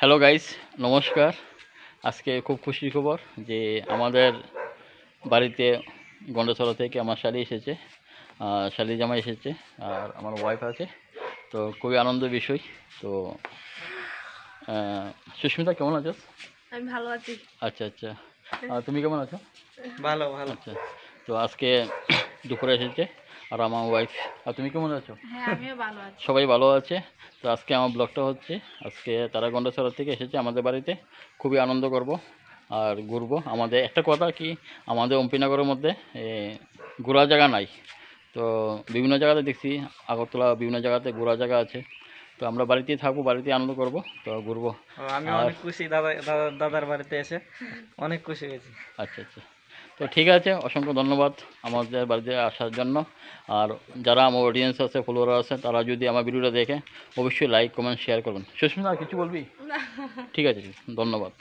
Hello guys, নমস্কার। আজকে খুব খুশির খবর যে আমাদের বাড়িতে গন্ডাছড়া থেকে আমার শালি এসেছে, শালি জামাই এসেছে আর আমার ওয়াইফ আছে। তো খুবই আনন্দের বিষয়। তো সুস্মিতা কেমন আছো? আমি ভালো আছি। আচ্ছা আচ্ছা, তুমি কেমন আছো? ভালো ভালো। আচ্ছা, তো আজকে দুপুরে এসেছে আর আমার ওয়াইফ। আর তুমি কেমন আছো? হ্যাঁ, আমিও ভালো আছি। সবাই ভালো আছে। তো আজকে আমার ব্লগটা হচ্ছে, আজকে তারা গন্ডাছড়া থেকে এসেছে আমাদের বাড়িতে। খুবই আনন্দ করব আর ঘুরবো। আমাদের একটা কথা কি, আমাদের অম্পিনগরের মধ্যে ঘোরার জায়গা নাই। তো বিভিন্ন জায়গাতে দেখছি, আগরতলা বিভিন্ন জায়গাতে ঘোরার জায়গা আছে। তো আমরা বাড়িতেই থাকবো, বাড়িতেই আনন্দ করব, তো ঘুরবো। আমি আর অনেক খুশি দাদার বাড়িতে এসে অনেক খুশি হয়েছি। আচ্ছা আচ্ছা, তো ঠিক আছে, অসংখ্য ধন্যবাদ আমাদের বাড়িতে আসার জন্য। আর যারা আমার অডিয়েন্স আছে, ফলোয়ার আছে, তারা যদি আমার ভিডিওটা দেখে অবশ্যই লাইক কমেন্ট শেয়ার করবেন। সুস্মিতা কিছু বলবি? ঠিক আছে, ধন্যবাদ।